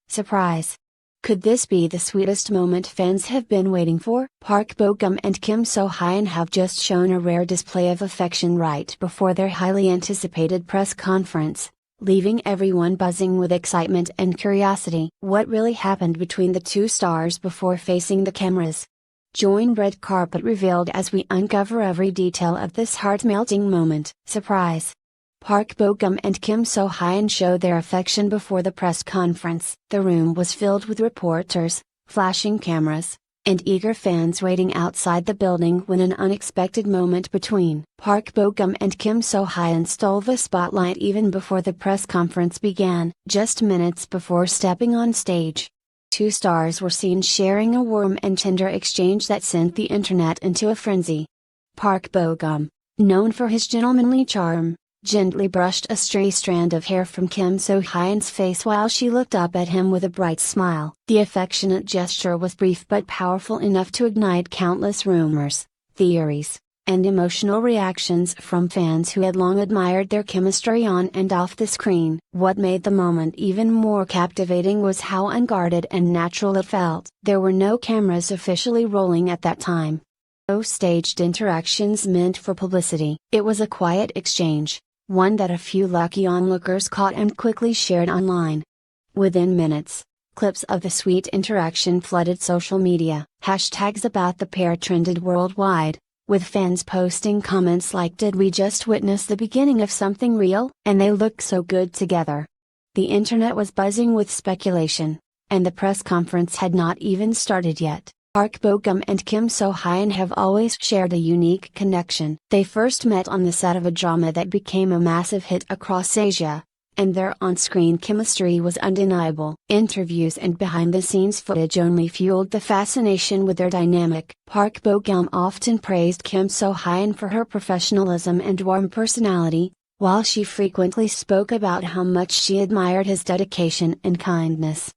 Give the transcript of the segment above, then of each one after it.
Surprise! Could this be the sweetest moment fans have been waiting for? Park Bo-gum and Kim So-hyun have just shown a rare display of affection right before their highly anticipated press conference, leaving everyone buzzing with excitement and curiosity. What really happened between the two stars before facing the cameras? Join Red Carpet Revealed as we uncover every detail of this heart-melting moment. Surprise! Park Bo-gum and Kim So-hyun showed their affection before the press conference. The room was filled with reporters, flashing cameras, and eager fans waiting outside the building when an unexpected moment between Park Bo-gum and Kim So-hyun stole the spotlight even before the press conference began. Just minutes before stepping on stage, two stars were seen sharing a warm and tender exchange that sent the internet into a frenzy. Park Bo-gum, known for his gentlemanly charm, gently brushed a stray strand of hair from Kim So-hyun's face while she looked up at him with a bright smile. The affectionate gesture was brief but powerful enough to ignite countless rumors, theories, and emotional reactions from fans who had long admired their chemistry on and off the screen. What made the moment even more captivating was how unguarded and natural it felt. There were no cameras officially rolling at that time. No staged interactions meant for publicity. It was a quiet exchange, one that a few lucky onlookers caught and quickly shared online. Within minutes, clips of the sweet interaction flooded social media. Hashtags about the pair trended worldwide, with fans posting comments like, "Did we just witness the beginning of something real? And they look so good together." The internet was buzzing with speculation, and the press conference had not even started yet. Park Bo-gum and Kim So-hyun have always shared a unique connection. They first met on the set of a drama that became a massive hit across Asia, and their on-screen chemistry was undeniable. Interviews and behind-the-scenes footage only fueled the fascination with their dynamic. Park Bo-gum often praised Kim So-hyun for her professionalism and warm personality, while she frequently spoke about how much she admired his dedication and kindness.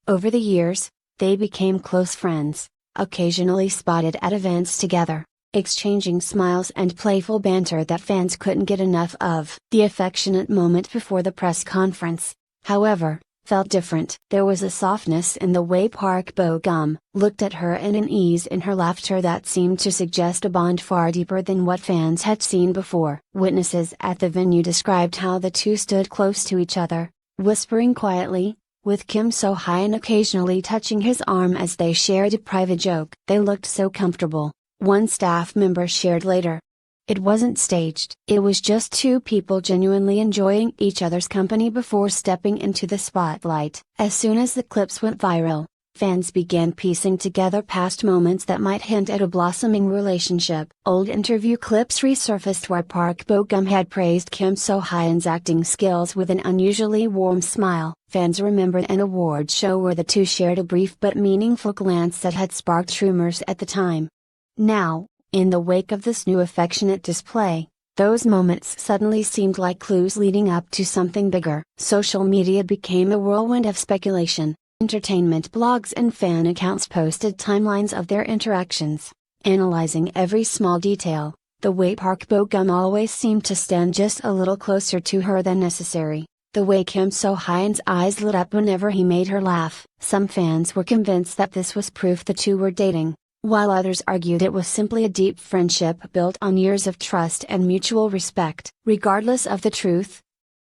Over the years, they became close friends, occasionally spotted at events together, exchanging smiles and playful banter that fans couldn't get enough of. The affectionate moment before the press conference, however, felt different. There was a softness in the way Park Bo-gum looked at her and an ease in her laughter that seemed to suggest a bond far deeper than what fans had seen before. Witnesses at the venue described how the two stood close to each other, whispering quietly, with Kim So-hyun occasionally touching his arm as they shared a private joke. "They looked so comfortable," one staff member shared later. "It wasn't staged. It was just two people genuinely enjoying each other's company before stepping into the spotlight." As soon as the clips went viral, fans began piecing together past moments that might hint at a blossoming relationship. Old interview clips resurfaced where Park Bo-gum had praised Kim So-hyun's acting skills with an unusually warm smile. Fans remembered an award show where the two shared a brief but meaningful glance that had sparked rumors at the time. Now, in the wake of this new affectionate display, those moments suddenly seemed like clues leading up to something bigger. Social media became a whirlwind of speculation. Entertainment blogs and fan accounts posted timelines of their interactions, analyzing every small detail, the way Park Bo-gum always seemed to stand just a little closer to her than necessary, the way Kim So-hyun's eyes lit up whenever he made her laugh. Some fans were convinced that this was proof the two were dating, while others argued it was simply a deep friendship built on years of trust and mutual respect. Regardless of the truth,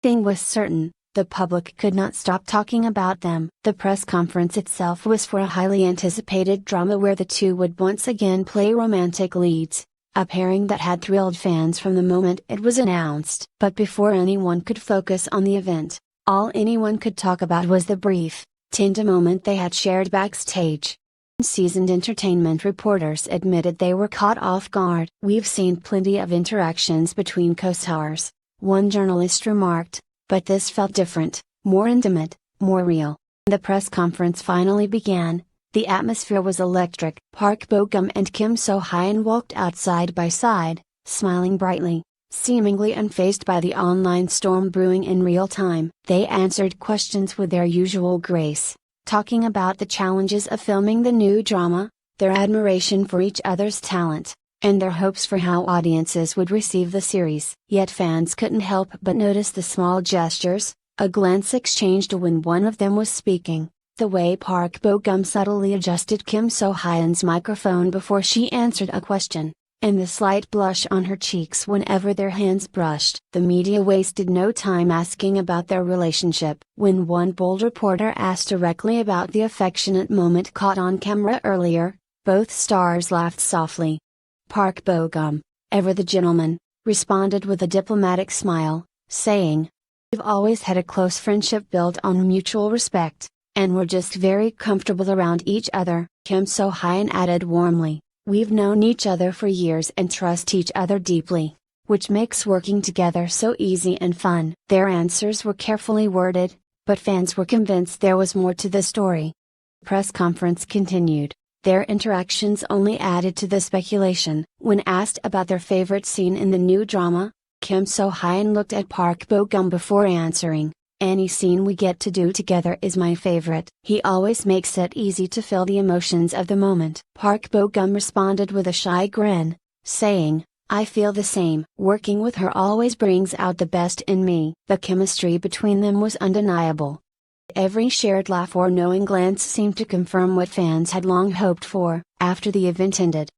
thing was certain. The public could not stop talking about them. The press conference itself was for a highly anticipated drama where the two would once again play romantic leads, a pairing that had thrilled fans from the moment it was announced. But before anyone could focus on the event, all anyone could talk about was the brief, tender moment they had shared backstage. Seasoned entertainment reporters admitted they were caught off guard. "We've seen plenty of interactions between co-stars," one journalist remarked, "but this felt different, more intimate, more real." The press conference finally began. The atmosphere was electric. Park Bo-gum and Kim So-hyun walked out side by side, smiling brightly, seemingly unfazed by the online storm brewing in real time. They answered questions with their usual grace, talking about the challenges of filming the new drama, their admiration for each other's talent, and their hopes for how audiences would receive the series. Yet fans couldn't help but notice the small gestures, a glance exchanged when one of them was speaking, The way Park Bo-gum subtly adjusted Kim So-hyun's microphone before she answered a question, and the slight blush on her cheeks whenever their hands brushed. The media wasted no time asking about their relationship. When one bold reporter asked directly about the affectionate moment caught on camera earlier, both stars laughed softly. Park Bo-gum, ever the gentleman, responded with a diplomatic smile, saying, "We've always had a close friendship built on mutual respect, and we're just very comfortable around each other." Kim So-hyun added warmly, "We've known each other for years and trust each other deeply, which makes working together so easy and fun." Their answers were carefully worded, but fans were convinced there was more to the story. Press conference continued. Their interactions only added to the speculation. When asked about their favorite scene in the new drama, Kim So-hyun looked at Park Bo-gum before answering, "Any scene we get to do together is my favorite. He always makes it easy to feel the emotions of the moment." Park Bo-gum responded with a shy grin, saying, "I feel the same. Working with her always brings out the best in me." The chemistry between them was undeniable. Every shared laugh or knowing glance seemed to confirm what fans had long hoped for. After the event ended,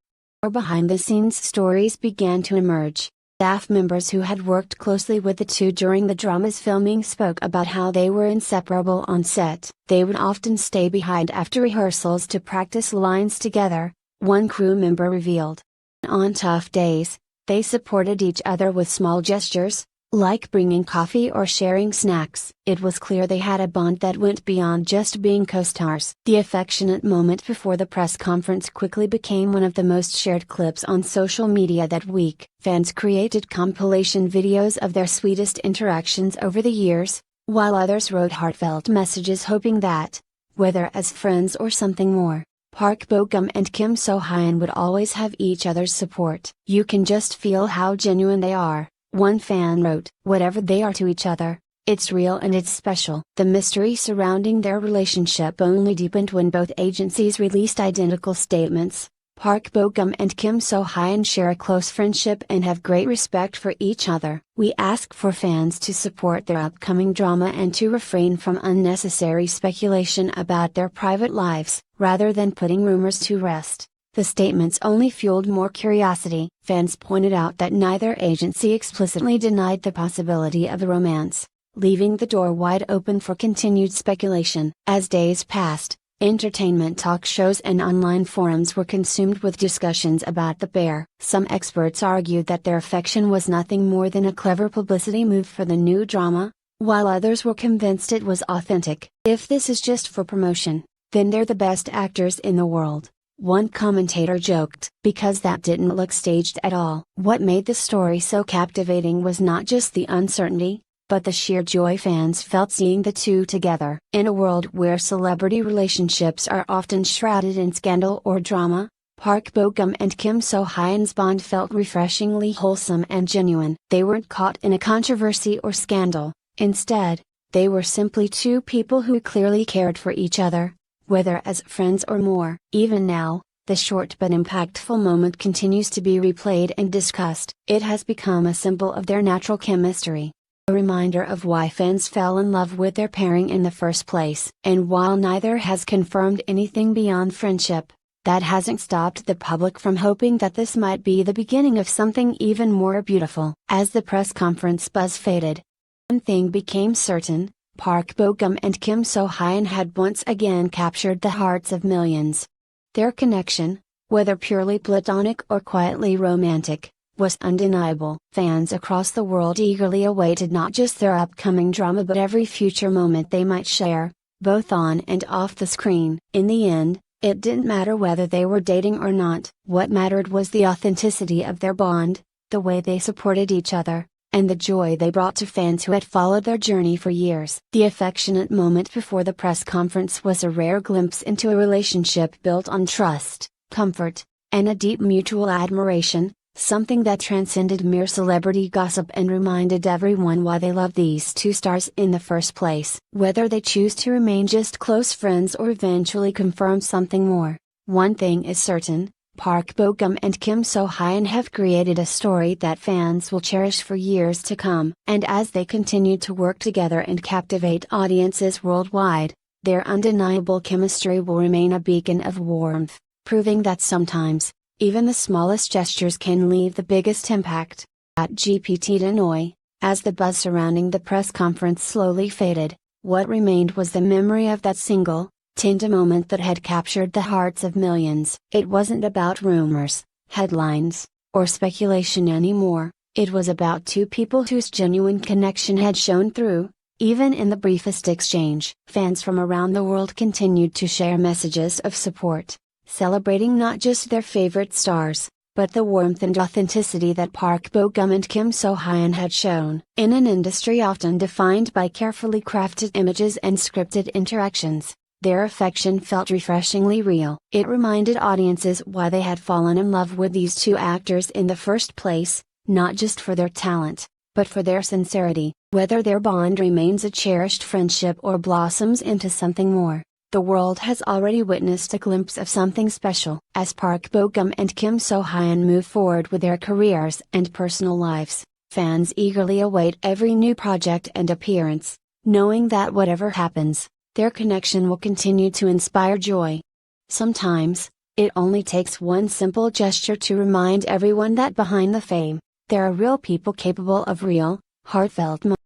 more behind-the-scenes stories began to emerge. Staff members who had worked closely with the two during the drama's filming spoke about how they were inseparable on set. They would often stay behind after rehearsals to practice lines together, one crew member revealed. On tough days, they supported each other with small gestures, like bringing coffee or sharing snacks. It was clear they had a bond that went beyond just being co-stars. The affectionate moment before the press conference quickly became one of the most shared clips on social media that week. Fans created compilation videos of their sweetest interactions over the years, while others wrote heartfelt messages hoping that, whether as friends or something more, Park Bo-gum and Kim So-hyun would always have each other's support. "You can just feel how genuine they are," one fan wrote. "Whatever they are to each other, it's real and it's special." The mystery surrounding their relationship only deepened when both agencies released identical statements. Park Bo-gum and Kim So-hyun share a close friendship and have great respect for each other. "We ask for fans to support their upcoming drama and to refrain from unnecessary speculation about their private lives, rather than putting rumors to rest." The statements only fueled more curiosity. Fans pointed out that neither agency explicitly denied the possibility of a romance, leaving the door wide open for continued speculation. As days passed, entertainment talk shows and online forums were consumed with discussions about the pair. Some experts argued that their affection was nothing more than a clever publicity move for the new drama, while others were convinced it was authentic. "If this is just for promotion, then they're the best actors in the world," one commentator joked. "Because that didn't look staged at all." What made the story so captivating was not just the uncertainty, but the sheer joy fans felt seeing the two together. In a world where celebrity relationships are often shrouded in scandal or drama, Park Bo-gum and Kim So-hyun's bond felt refreshingly wholesome and genuine. They weren't caught in a controversy or scandal. Instead, they were simply two people who clearly cared for each other, whether as friends or more. Even now, the short but impactful moment continues to be replayed and discussed. It has become a symbol of their natural chemistry, a reminder of why fans fell in love with their pairing in the first place. And while neither has confirmed anything beyond friendship, that hasn't stopped the public from hoping that this might be the beginning of something even more beautiful. As the press conference buzz faded, one thing became certain: Park Bo-gum and Kim So-hyun had once again captured the hearts of millions. Their connection, whether purely platonic or quietly romantic, was undeniable. Fans across the world eagerly awaited not just their upcoming drama but every future moment they might share, both on and off the screen. In the end, it didn't matter whether they were dating or not. What mattered was the authenticity of their bond, the way they supported each other, and the joy they brought to fans who had followed their journey for years. The affectionate moment before the press conference was a rare glimpse into a relationship built on trust, comfort, and a deep mutual admiration, something that transcended mere celebrity gossip and reminded everyone why they loved these two stars in the first place. Whether they choose to remain just close friends or eventually confirm something more, one thing is certain: Park Bo-gum and Kim So-hyun have created a story that fans will cherish for years to come. And as they continue to work together and captivate audiences worldwide, Their undeniable chemistry will remain a beacon of warmth, proving that sometimes, even the smallest gestures can leave the biggest impact. At GPT Hanoi, as the buzz surrounding the press conference slowly faded, what remained was the memory of that single, tender moment that had captured the hearts of millions. It wasn't about rumors, headlines, or speculation anymore, it was about two people whose genuine connection had shone through, even in the briefest exchange. Fans from around the world continued to share messages of support, celebrating not just their favorite stars, but the warmth and authenticity that Park Bo-gum and Kim So-hyun had shown. In an industry often defined by carefully crafted images and scripted interactions, their affection felt refreshingly real. It reminded audiences why they had fallen in love with these two actors in the first place, not just for their talent, but for their sincerity. Whether their bond remains a cherished friendship or blossoms into something more, the world has already witnessed a glimpse of something special. As Park Bo-gum and Kim So-hyun move forward with their careers and personal lives, fans eagerly await every new project and appearance, knowing that whatever happens, their connection will continue to inspire joy. Sometimes, it only takes one simple gesture to remind everyone that behind the fame, there are real people capable of real, heartfelt moments.